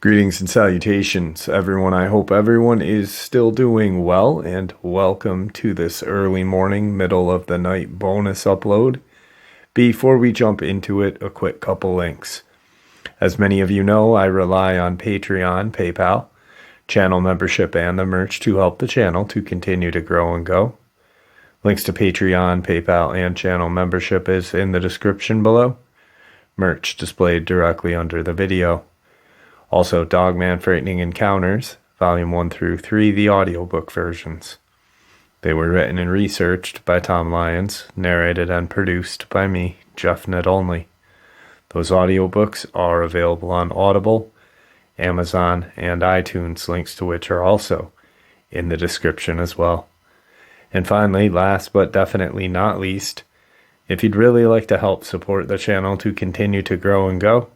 Greetings and salutations, everyone. I hope everyone is still doing well, and welcome to this early morning, middle of the night bonus upload. Before we jump into it, a quick couple links. As many of you know, I rely on Patreon, PayPal, channel membership, and the merch to help the channel to continue to grow and go. Links to Patreon, PayPal, and channel membership is in the description below. Merch displayed directly under the video. Also, Dogman Frightening Encounters, Volume 1 through 3, the audiobook versions. They were written and researched by Tom Lyons, narrated and produced by me, Jeff Ned Only. Those audiobooks are available on Audible, Amazon, and iTunes, links to which are also in the description as well. And finally, last but definitely not least, if you'd really like to help support the channel to continue to grow and go,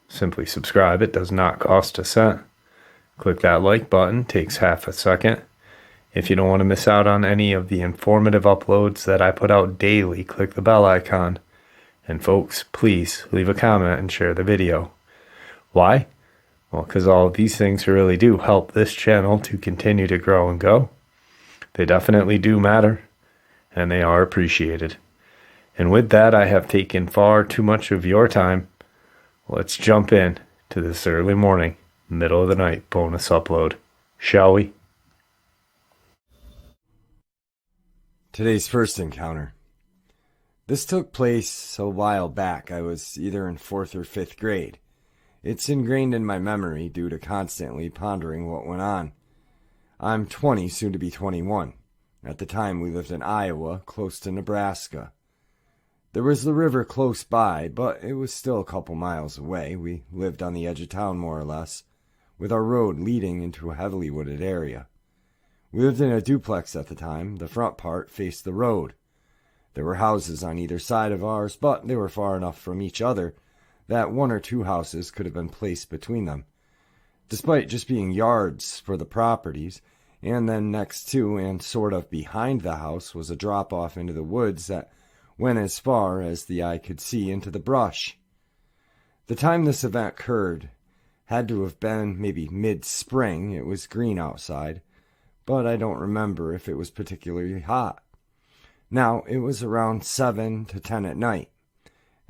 simply subscribe. It does not cost a cent. Click that like button, takes half a second. If you don't want to miss out on any of the informative uploads that I put out daily, click the bell icon. And folks, please leave a comment and share the video. Why? Well, because all of these things really do help this channel to continue to grow and go. They definitely do matter, and they are appreciated. And with that, I have taken far too much of your time. Let's jump in to this early morning, middle of the night bonus upload, shall we? Today's first encounter. This took place a while back. I was either in 4th or 5th grade. It's ingrained in my memory due to constantly pondering what went on. I'm 20, soon to be 21. At the time, we lived in Iowa, close to Nebraska. There was the river close by, but it was still a couple miles away. We lived on the edge of town, more or less, with our road leading into a heavily wooded area. We lived in a duplex at the time. The front part faced the road. There were houses on either side of ours, but they were far enough from each other that 1 or 2 houses could have been placed between them. Despite just being yards for the properties, and then next to and sort of behind the house was a drop-off into the woods that went as far as the eye could see into the brush. The time this event occurred had to have been maybe mid-spring. It was green outside, but I don't remember if it was particularly hot. Now, it was around 7 to 10 at night,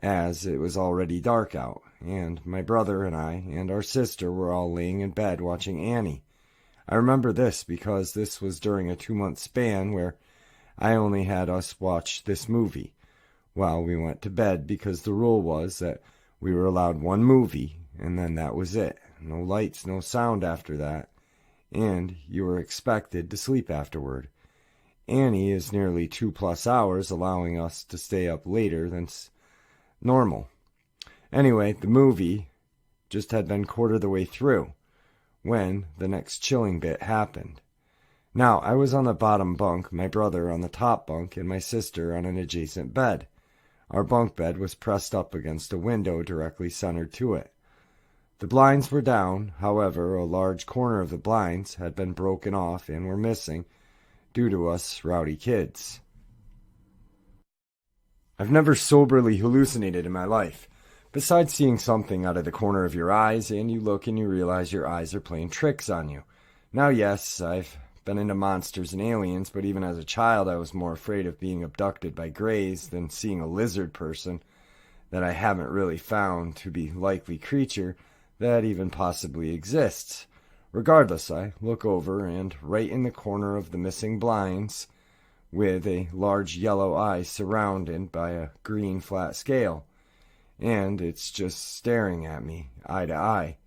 as it was already dark out, and my brother and I and our sister were all laying in bed watching Annie. I remember this because this was during a 2-month span where I only had us watch this movie while we went to bed, because the rule was that we were allowed 1 movie, and then that was it. No lights, no sound after that, and you were expected to sleep afterward. Annie is nearly 2+ hours, allowing us to stay up later than normal. Anyway, the movie just had been quarter the way through when the next chilling bit happened. Now, I was on the bottom bunk, my brother on the top bunk, and my sister on an adjacent bed. Our bunk bed was pressed up against a window directly centered to it. The blinds were down. However, a large corner of the blinds had been broken off and were missing due to us rowdy kids. I've never soberly hallucinated in my life, besides seeing something out of the corner of your eyes, and you look and you realize your eyes are playing tricks on you. Now, yes, I've been into monsters and aliens, but even as a child I was more afraid of being abducted by greys than seeing a lizard person that I haven't really found to be likely creature that even possibly exists. Regardless, I look over, and right in the corner of the missing blinds, with a large yellow eye surrounded by a green flat scale, and it's just staring at me, eye to eye,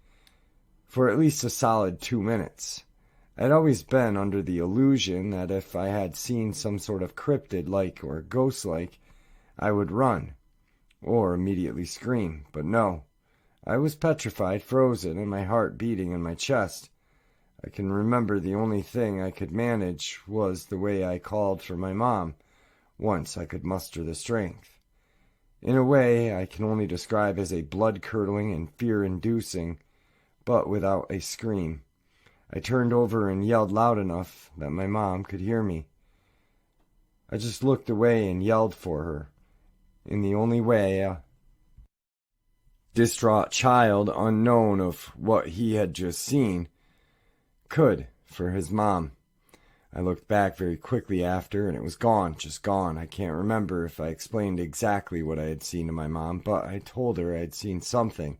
for at least a solid 2 minutes. I'd always been under the illusion that if I had seen some sort of cryptid-like or ghost-like, I would run, or immediately scream, but no. I was petrified, frozen, and my heart beating in my chest. I can remember the only thing I could manage was the way I called for my mom, once I could muster the strength. In a way I can only describe as a blood-curdling and fear-inducing, but without a scream. I turned over and yelled loud enough that my mom could hear me. I just looked away and yelled for her, in the only way a distraught child, unknown of what he had just seen, could for his mom. I looked back very quickly after, and it was gone, just gone. I can't remember if I explained exactly what I had seen to my mom, but I told her I had seen something,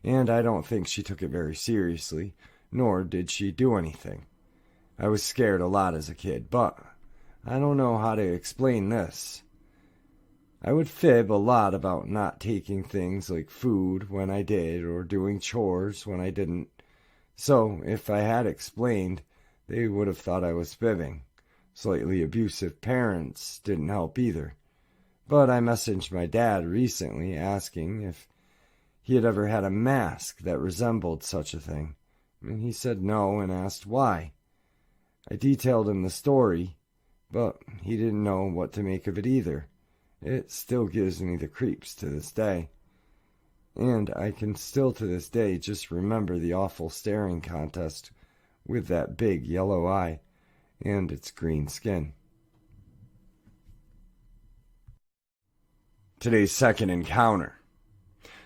and I don't think she took it very seriously, nor did she do anything. I was scared a lot as a kid, but I don't know how to explain this. I would fib a lot about not taking things like food when I did, or doing chores when I didn't. So, if I had explained, they would have thought I was fibbing. Slightly abusive parents didn't help either. But I messaged my dad recently asking if he had ever had a mask that resembled such a thing, and he said no and asked why. I detailed him the story, but he didn't know what to make of it either. It still gives me the creeps to this day. And I can still to this day just remember the awful staring contest with that big yellow eye and its green skin. Today's second encounter.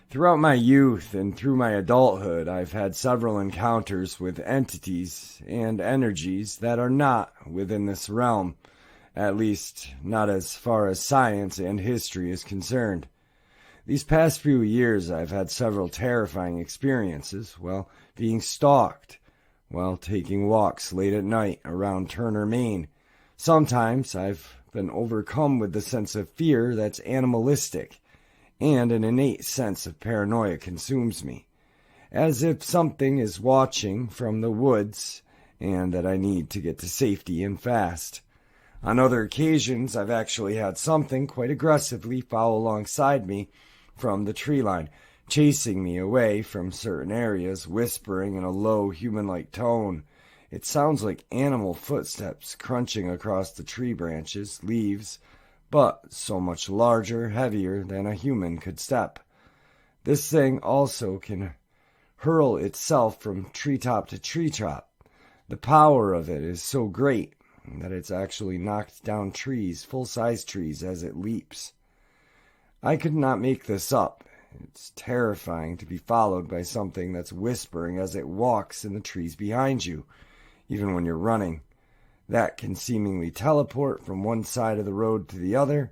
Throughout my youth and through my adulthood, I've had several encounters with entities and energies that are not within this realm, at least not as far as science and history is concerned. These past few years, I've had several terrifying experiences while being stalked, while taking walks late at night around Turner, Maine. Sometimes I've been overcome with the sense of fear that's animalistic, and an innate sense of paranoia consumes me, as if something is watching from the woods and that I need to get to safety and fast. On other occasions, I've actually had something quite aggressively follow alongside me from the tree line, chasing me away from certain areas, whispering in a low, human-like tone. It sounds like animal footsteps crunching across the tree branches, leaves, but so much larger, heavier than a human could step. This thing also can hurl itself from treetop to treetop. The power of it is so great that it's actually knocked down trees, full-size trees, as it leaps. I could not make this up. It's terrifying to be followed by something that's whispering as it walks in the trees behind you, even when you're running. That can seemingly teleport from one side of the road to the other,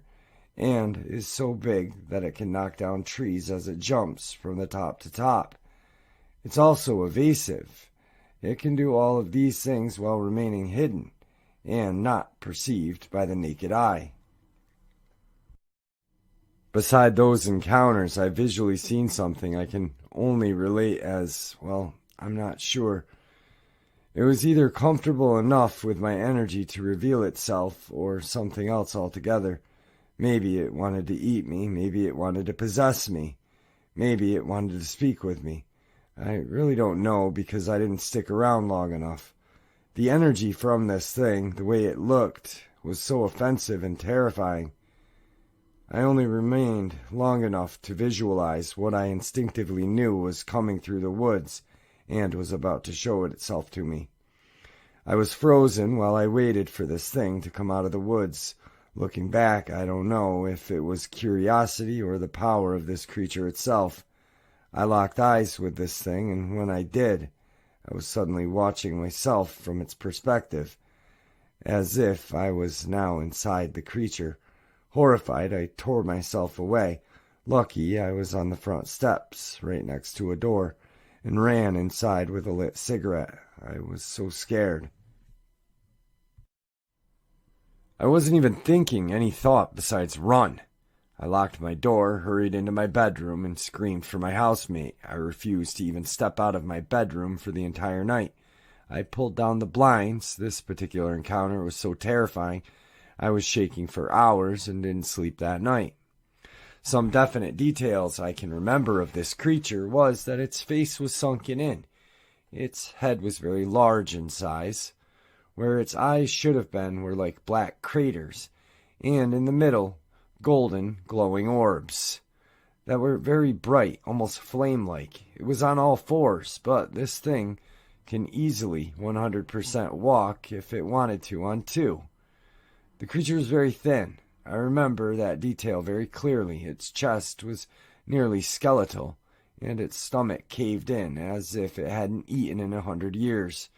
and is so big that it can knock down trees as it jumps from the top to top. It's also evasive. It can do all of these things while remaining hidden, and not perceived by the naked eye. Beside those encounters, I've visually seen something I can only relate as, well, I'm not sure. It was either comfortable enough with my energy to reveal itself, or something else altogether. Maybe it wanted to eat me, maybe it wanted to possess me, maybe it wanted to speak with me. I really don't know, because I didn't stick around long enough. The energy from this thing, the way it looked, was so offensive and terrifying. I only remained long enough to visualize what I instinctively knew was coming through the woods and was about to show itself to me. I was frozen while I waited for this thing to come out of the woods. Looking back, I don't know if it was curiosity or the power of this creature itself. I locked eyes with this thing, and when I did, I was suddenly watching myself from its perspective, as if I was now inside the creature. Horrified, I tore myself away. Lucky I was on the front steps, right next to a door, and ran inside with a lit cigarette. I was so scared. I wasn't even thinking any thought besides run. I locked my door, hurried into my bedroom, and screamed for my housemate. I refused to even step out of my bedroom for the entire night. I pulled down the blinds. This particular encounter was so terrifying, I was shaking for hours and didn't sleep that night. Some definite details I can remember of this creature was that its face was sunken in. Its head was very large in size. Where its eyes should have been were like black craters, and in the middle, golden, glowing orbs that were very bright, almost flame-like. It was on all fours, but this thing can easily 100% walk if it wanted to on two. The creature was very thin. I remember that detail very clearly. Its chest was nearly skeletal, and its stomach caved in as if it hadn't eaten in 100 years.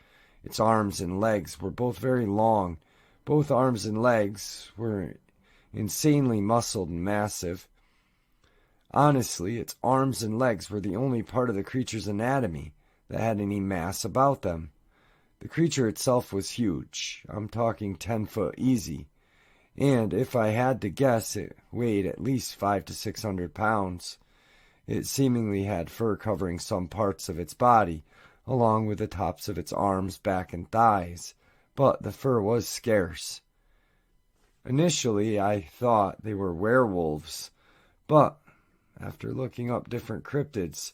Its arms and legs were both very long. Both arms and legs were insanely muscled and massive. Honestly, its arms and legs were the only part of the creature's anatomy that had any mass about them. The creature itself was huge. I'm talking 10 foot easy. And if I had to guess, it weighed at least 500 to 600 pounds. It seemingly had fur covering some parts of its body, along with the tops of its arms, back, and thighs, but the fur was scarce. Initially, I thought they were werewolves, but after looking up different cryptids,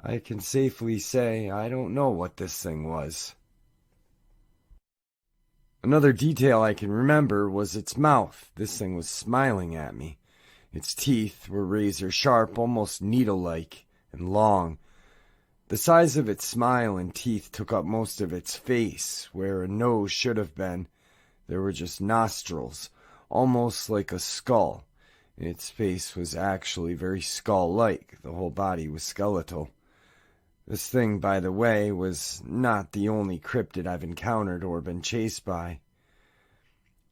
I can safely say I don't know what this thing was. Another detail I can remember was its mouth. This thing was smiling at me. Its teeth were razor sharp, almost needle-like, and long. The size of its smile and teeth took up most of its face. Where a nose should have been, there were just nostrils, almost like a skull. Its face was actually very skull-like. The whole body was skeletal. This thing, by the way, was not the only cryptid I've encountered or been chased by.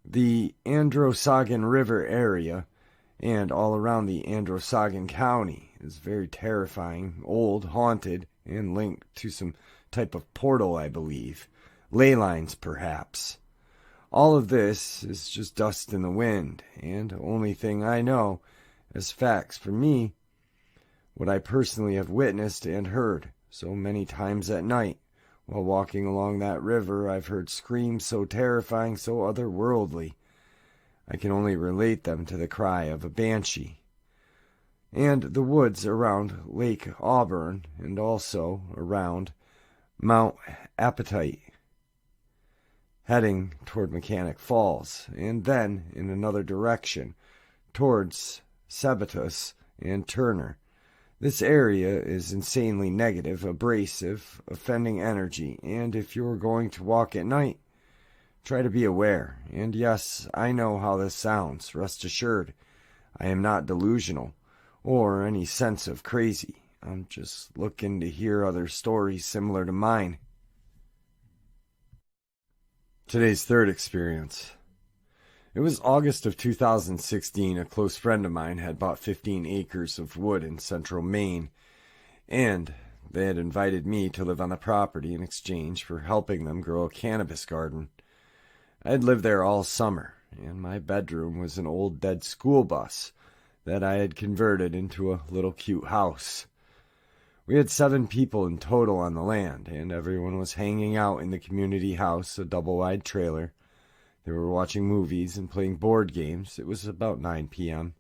The Androscoggin River area and all around the Androscoggin County is very terrifying, old, haunted, and linked to some type of portal, I believe. Ley lines, perhaps. All of this is just dust in the wind, and the only thing I know as facts for me, what I personally have witnessed and heard so many times at night. While walking along that river, I've heard screams so terrifying, so otherworldly. I can only relate them to the cry of a banshee. And the woods around Lake Auburn, and also around Mount Appetite, heading toward Mechanic Falls, and then in another direction, towards Sebatus and Turner. This area is insanely negative, abrasive, offending energy, and if you're going to walk at night, try to be aware. And yes, I know how this sounds. Rest assured, I am not delusional or any sense of crazy. I'm just looking to hear other stories similar to mine. Today's third experience. It was August of 2016. A close friend of mine had bought 15 acres of wood in central Maine, and they had invited me to live on the property in exchange for helping them grow a cannabis garden. I had lived there all summer, and my bedroom was an old dead school bus that I had converted into a little cute house. We had 7 people in total on the land, and everyone was hanging out in the community house, a double-wide trailer. They were watching movies and playing board games. It was about 9 p.m.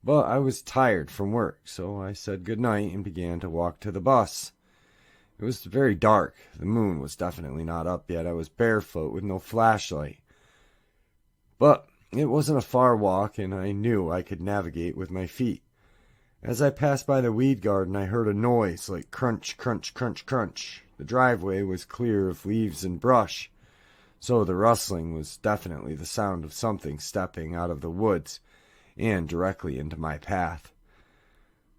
But I was tired from work, so I said goodnight and began to walk to the bus. It was very dark. The moon was definitely not up yet. I was barefoot with no flashlight. But it wasn't a far walk, and I knew I could navigate with my feet. As I passed by the weed garden, I heard a noise like crunch, crunch, crunch, crunch. The driveway was clear of leaves and brush, so the rustling was definitely the sound of something stepping out of the woods and directly into my path.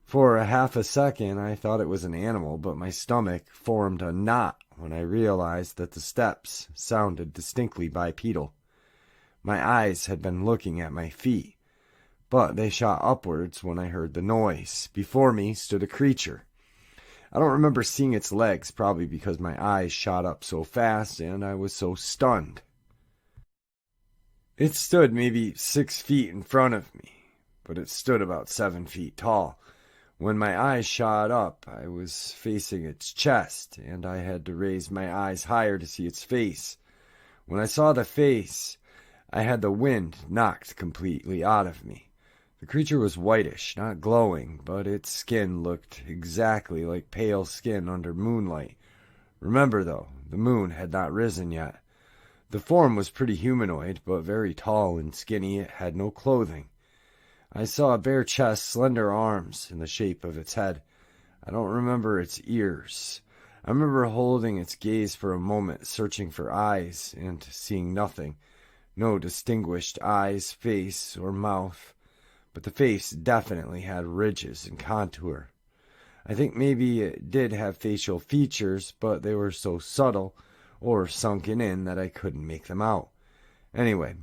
For a half a second, I thought it was an animal, but my stomach formed a knot when I realized that the steps sounded distinctly bipedal. My eyes had been looking at my feet, but they shot upwards when I heard the noise. Before me stood a creature. I don't remember seeing its legs, probably because my eyes shot up so fast and I was so stunned. It stood maybe 6 feet in front of me, but it stood about 7 feet tall. When my eyes shot up, I was facing its chest, and I had to raise my eyes higher to see its face. When I saw the face, I had the wind knocked completely out of me. The creature was whitish, not glowing, but its skin looked exactly like pale skin under moonlight. Remember, though, the moon had not risen yet. The form was pretty humanoid, but very tall and skinny. It had no clothing. I saw a bare chest, slender arms, and the shape of its head. I don't remember its ears. I remember holding its gaze for a moment, searching for eyes, and seeing nothing. No distinguished eyes, face, or mouth, but the face definitely had ridges and contour. I think maybe it did have facial features, but they were so subtle or sunken in that I couldn't make them out. Anyway,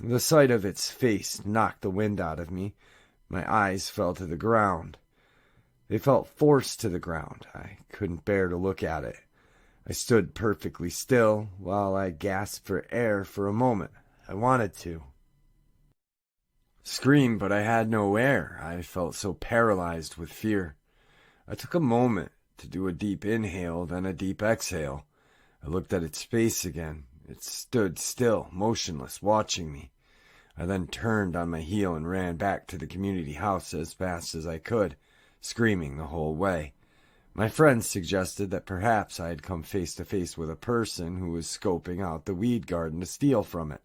the sight of its face knocked the wind out of me. My eyes fell to the ground. They felt forced to the ground. I couldn't bear to look at it. I stood perfectly still while I gasped for air for a moment. I wanted to scream, but I had no air. I felt so paralyzed with fear. I took a moment to do a deep inhale, then a deep exhale. I looked at its face again. It stood still, motionless, watching me. I then turned on my heel and ran back to the community house as fast as I could, screaming the whole way. My friends suggested that perhaps I had come face to face with a person who was scoping out the weed garden to steal from it.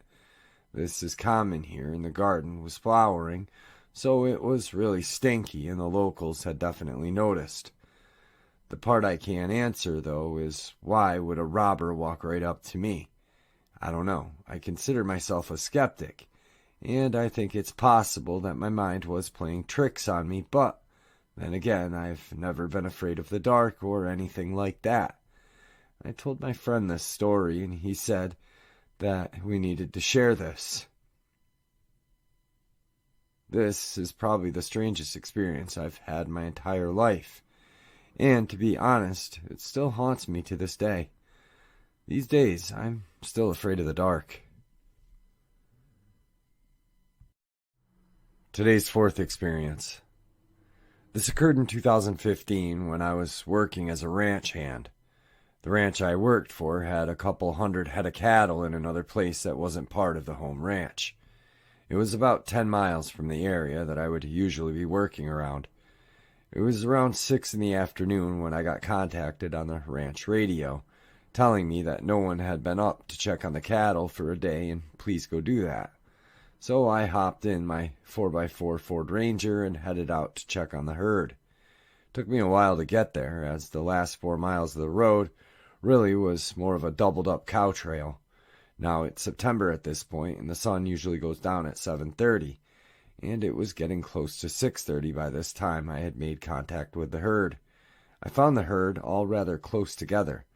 This is common here, and the garden was flowering, so it was really stinky, and the locals had definitely noticed. The part I can't answer, though, is why would a robber walk right up to me? I don't know. I consider myself a skeptic, and I think it's possible that my mind was playing tricks on me, but then again, I've never been afraid of the dark or anything like that. I told my friend this story, and he said that we needed to share this. This is probably the strangest experience I've had my entire life. And to be honest, it still haunts me to this day. These days, I'm still afraid of the dark. Today's fourth experience. This occurred in 2015 when I was working as a ranch hand. The ranch I worked for had a couple hundred head of cattle in another place that wasn't part of the home ranch. It was about 10 miles from the area that I would usually be working around. It was around 6 in the afternoon when I got contacted on the ranch radio, telling me that no one had been up to check on the cattle for a day and please go do that. So I hopped in my 4x4 Ford Ranger and headed out to check on the herd. It took me a while to get there, as the last 4 miles of the road really was more of a doubled-up cow trail. Now it's September at this point, and the sun usually goes down at 7:30, and it was getting close to 6:30 by this time I had made contact with the herd. I found the herd all rather close together,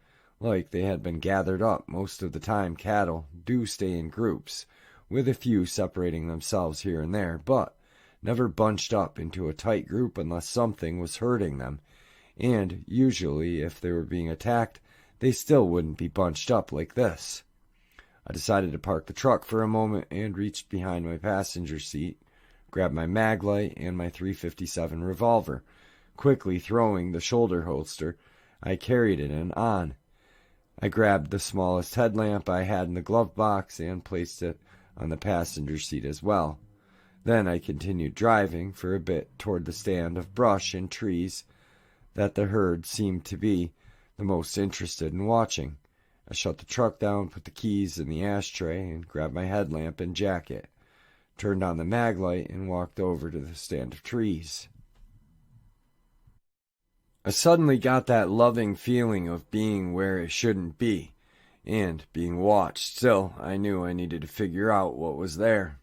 like they had been gathered up. Most of the time cattle do stay in groups, with a few separating themselves here and there, but never bunched up into a tight group unless something was hurting them, and usually if they were being attacked, they still wouldn't be bunched up like this. I decided to park the truck for a moment and reached behind my passenger seat, grabbed my mag light and my .357 revolver. Quickly throwing the shoulder holster I carried it in on. I grabbed the smallest headlamp I had in the glove box and placed it on the passenger seat as well. Then I continued driving for a bit toward the stand of brush and trees that the herd seemed to be the most interested in watching. I shut the truck down, put the keys in the ashtray, and grabbed my headlamp and jacket, turned on the mag light, and walked over to the stand of trees. I suddenly got that loving feeling of being where it shouldn't be, and being watched. Still, I knew I needed to figure out what was there.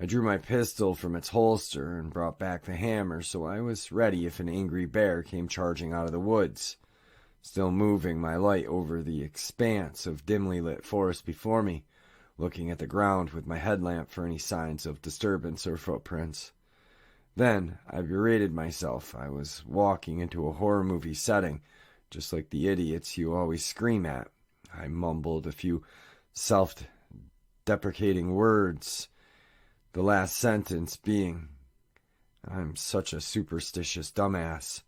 I drew my pistol from its holster and brought back the hammer, so I was ready if an angry bear came charging out of the woods. Still moving my light over the expanse of dimly lit forest before me, looking at the ground with my headlamp for any signs of disturbance or footprints. Then I berated myself. I was walking into a horror movie setting, just like the idiots you always scream at. I mumbled a few self-deprecating words, the last sentence being, "I'm such a superstitious dumbass."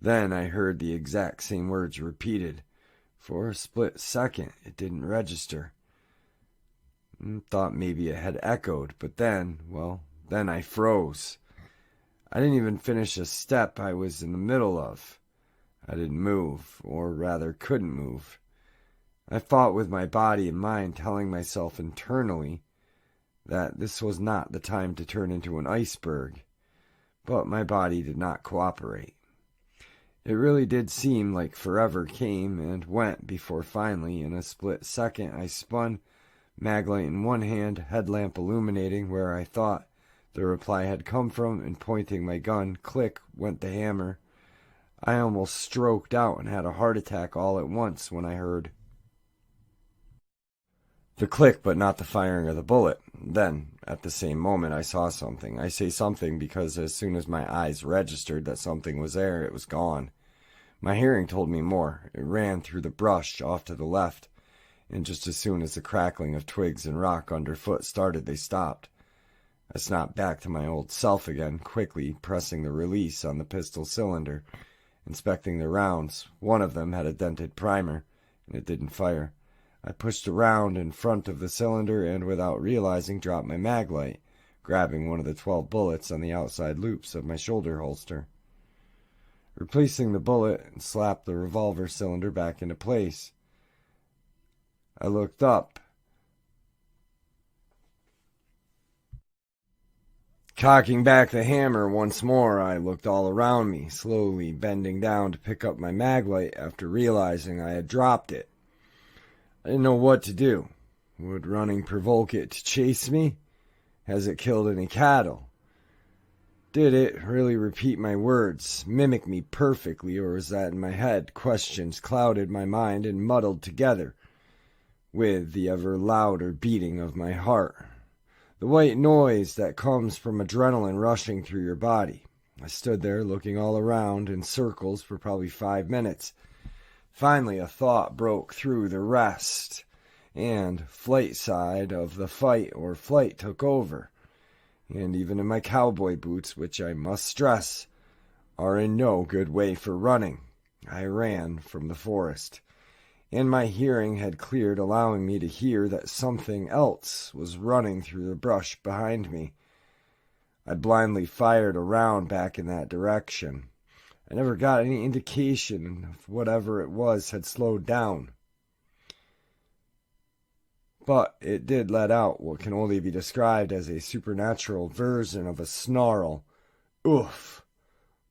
Then I heard the exact same words repeated. For a split second, it didn't register. Thought maybe it had echoed, but then I froze. I didn't even finish a step I was in the middle of. I didn't move, or rather couldn't move. I fought with my body and mind, telling myself internally that this was not the time to turn into an iceberg, but my body did not cooperate. It really did seem like forever came and went before finally, in a split second, I spun Maglite in one hand, headlamp illuminating where I thought the reply had come from, and pointing my gun, click went the hammer. I almost stroked out and had a heart attack all at once when I heard the click, but not the firing of the bullet. Then, at the same moment, I saw something. I say something because as soon as my eyes registered that something was there, it was gone. My hearing told me more. It ran through the brush off to the left, and just as soon as the crackling of twigs and rock underfoot started, they stopped. I snapped back to my old self again, quickly pressing the release on the pistol cylinder, inspecting the rounds. One of them had a dented primer, and it didn't fire. I pushed around in front of the cylinder and, without realizing, dropped my Maglite, grabbing one of the 12 bullets on the outside loops of my shoulder holster. Replacing the bullet, and slapped the revolver cylinder back into place. I looked up. Cocking back the hammer once more, I looked all around me, slowly bending down to pick up my Maglite after realizing I had dropped it. I didn't know what to do. Would running provoke it to chase me? Has it killed any cattle? Did it really repeat my words, mimic me perfectly, or was that in my head? Questions clouded my mind and muddled together with the ever louder beating of my heart. The white noise that comes from adrenaline rushing through your body. I stood there looking all around in circles for probably 5 minutes. Finally, a thought broke through the rest, and flight side of the fight or flight took over. And even in my cowboy boots, which I must stress, are in no good way for running, I ran from the forest. And my hearing had cleared, allowing me to hear that something else was running through the brush behind me. I blindly fired a round back in that direction. I never got any indication of whatever it was had slowed down. But it did let out what can only be described as a supernatural version of a snarl. Oof!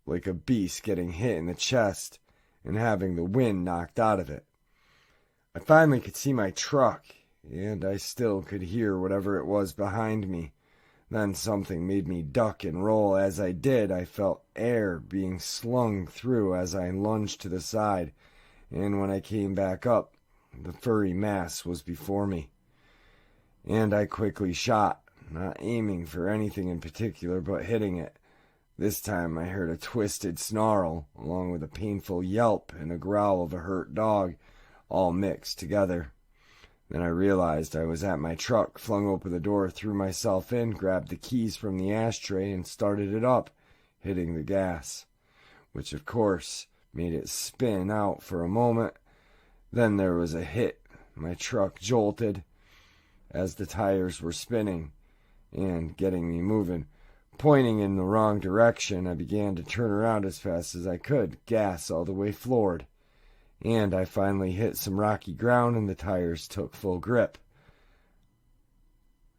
Like a beast getting hit in the chest and having the wind knocked out of it. I finally could see my truck, and I still could hear whatever it was behind me. Then something made me duck and roll. As I did, I felt air being slung through as I lunged to the side, and when I came back up, the furry mass was before me. And I quickly shot, not aiming for anything in particular, but hitting it. This time I heard a twisted snarl, along with a painful yelp and a growl of a hurt dog, all mixed together. Then I realized I was at my truck, flung open the door, threw myself in, grabbed the keys from the ashtray, and started it up, hitting the gas, which of course made it spin out for a moment. Then there was a hit. My truck jolted as the tires were spinning and getting me moving. Pointing in the wrong direction, I began to turn around as fast as I could, gas all the way floored. And I finally hit some rocky ground and the tires took full grip.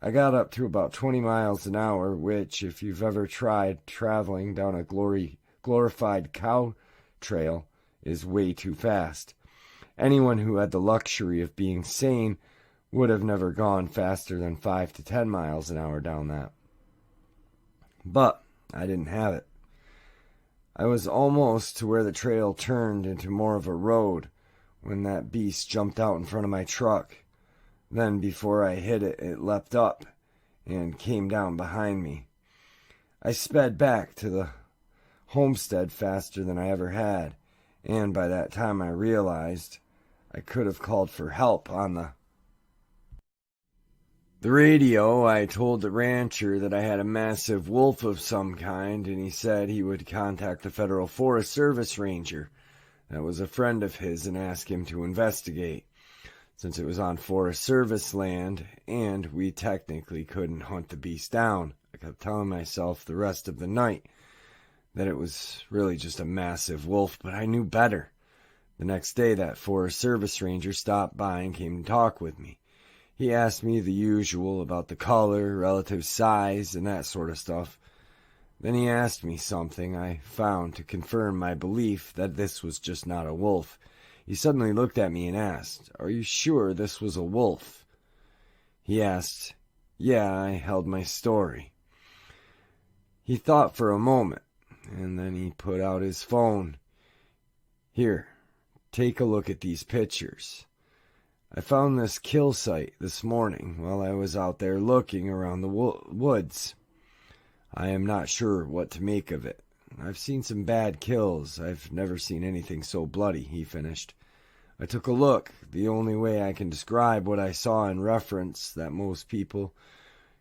I got up to about 20 miles an hour, which, if you've ever tried traveling down a glorified cow trail, is way too fast. Anyone who had the luxury of being sane would have never gone faster than 5 to 10 miles an hour down that. But I didn't have it. I was almost to where the trail turned into more of a road when that beast jumped out in front of my truck. Then, before I hit it, it leapt up and came down behind me. I sped back to the homestead faster than I ever had, and by that time I realized I could have called for help on the radio. I told the rancher that I had a massive wolf of some kind, and he said he would contact the Federal Forest Service ranger that was a friend of his and ask him to investigate, since it was on Forest Service land and we technically couldn't hunt the beast down. I kept telling myself the rest of the night that it was really just a massive wolf, but I knew better. The next day, that Forest Service ranger stopped by and came to talk with me. He asked me the usual about the color, relative size, and that sort of stuff. Then he asked me something I found to confirm my belief that this was just not a wolf. He suddenly looked at me and asked, "Are you sure this was a wolf?" He asked. Yeah, I held my story. He thought for a moment, and then he put out his phone. Here, take a look at these pictures. I found this kill site this morning while I was out there looking around the woods. I am not sure what to make of it. I've seen some bad kills. I've never seen anything so bloody, he finished. I took a look. The only way I can describe what I saw in reference that most people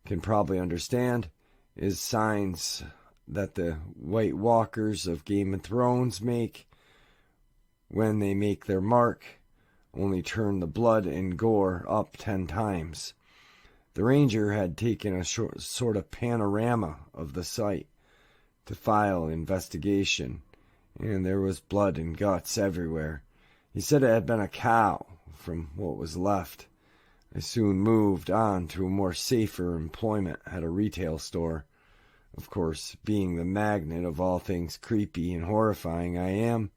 can probably understand is signs that the White Walkers of Game of Thrones make when they make their mark, only turn the blood and gore up 10 times. The ranger had taken a sort of panorama of the site to file investigation, and there was blood and guts everywhere. He said it had been a cow from what was left. I soon moved on to a more safer employment at a retail store. Of course, being the magnet of all things creepy and horrifying I am,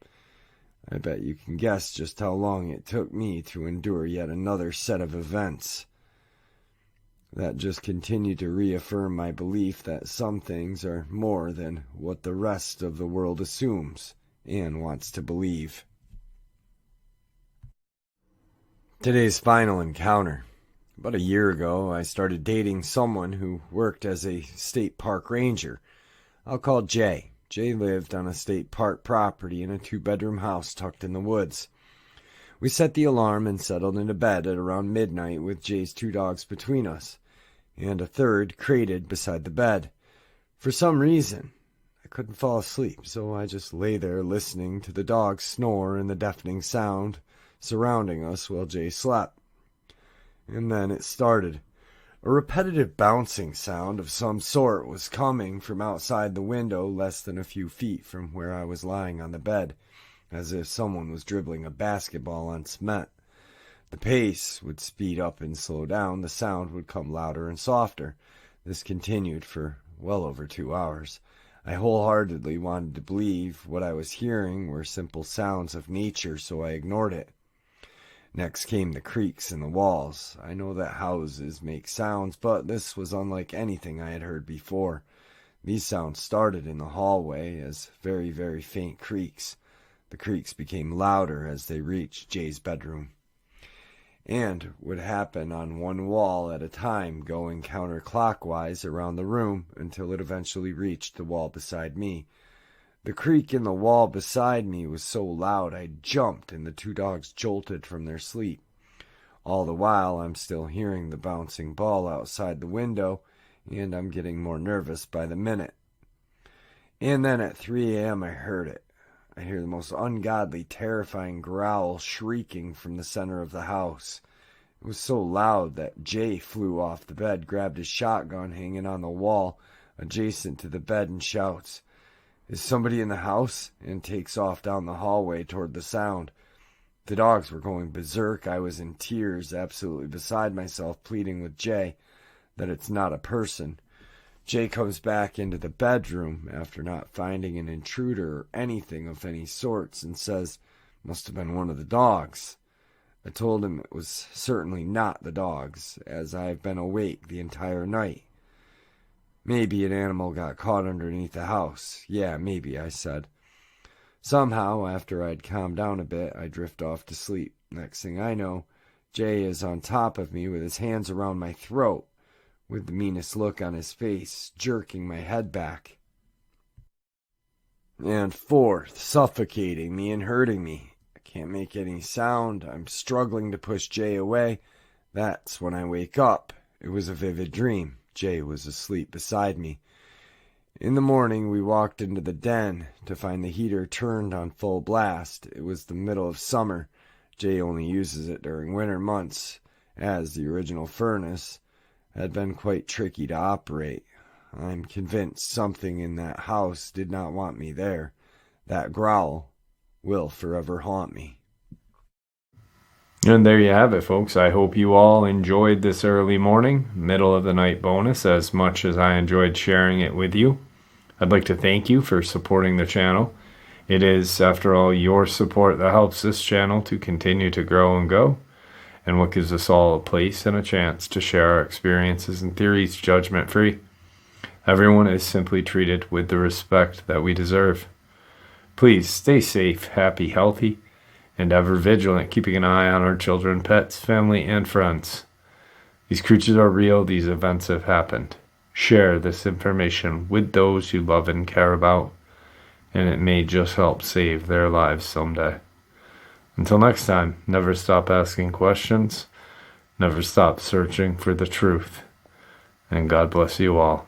I bet you can guess just how long it took me to endure yet another set of events. That just continued to reaffirm my belief that some things are more than what the rest of the world assumes and wants to believe. Today's final encounter. About a year ago, I started dating someone who worked as a state park ranger. I'll call Jay. Jay lived on a state park property in a 2-bedroom house tucked in the woods. We set the alarm and settled into bed at around midnight with Jay's 2 dogs between us, and a third crated beside the bed. For some reason, I couldn't fall asleep, so I just lay there listening to the dogs snore and the deafening sound surrounding us while Jay slept. And then it started. A repetitive bouncing sound of some sort was coming from outside the window less than a few feet from where I was lying on the bed, as if someone was dribbling a basketball on cement. The pace would speed up and slow down. The sound would come louder and softer. This continued for well over 2 hours. I wholeheartedly wanted to believe what I was hearing were simple sounds of nature, so I ignored it. Next came the creaks in the walls. I know that houses make sounds, but this was unlike anything I had heard before. These sounds started in the hallway as very, very faint creaks. The creaks became louder as they reached Jay's bedroom, and would happen on one wall at a time, going counterclockwise around the room until it eventually reached the wall beside me. The creak in the wall beside me was so loud I jumped, and the 2 dogs jolted from their sleep. All the while, I'm still hearing the bouncing ball outside the window, and I'm getting more nervous by the minute. And then at 3 a.m. I heard it. I hear the most ungodly, terrifying growl shrieking from the center of the house. It was so loud that Jay flew off the bed, grabbed his shotgun hanging on the wall adjacent to the bed, and shouts, "Is somebody in the house?" and takes off down the hallway toward the sound. The dogs were going berserk. I was in tears, absolutely beside myself, pleading with Jay that it's not a person. Jay comes back into the bedroom after not finding an intruder or anything of any sorts and says, "Must have been one of the dogs." I told him it was certainly not the dogs, as I've been awake the entire night. "Maybe an animal got caught underneath the house." "Yeah, maybe," I said. Somehow, after I'd calmed down a bit, I drift off to sleep. Next thing I know, Jay is on top of me with his hands around my throat, with the meanest look on his face, jerking my head back and forth, suffocating me and hurting me. I can't make any sound. I'm struggling to push Jay away. That's when I wake up. It was a vivid dream. Jay was asleep beside me. In the morning, we walked into the den to find the heater turned on full blast. It was the middle of summer. Jay only uses it during winter months, as the original furnace had been quite tricky to operate. I'm convinced something in that house did not want me there. That growl will forever haunt me. And there you have it, folks. I hope you all enjoyed this early morning, middle of the night bonus as much as I enjoyed sharing it with you. I'd like to thank you for supporting the channel. It is, after all, your support that helps this channel to continue to grow and go. and what gives us all a place and a chance to share our experiences and theories judgment-free. Everyone is simply treated with the respect that we deserve. Please stay safe, happy, healthy, and ever vigilant, keeping an eye on our children, pets, family, and friends. These creatures are real. These events have happened. Share this information with those you love and care about, and it may just help save their lives someday. Until next time, never stop asking questions, never stop searching for the truth, and God bless you all.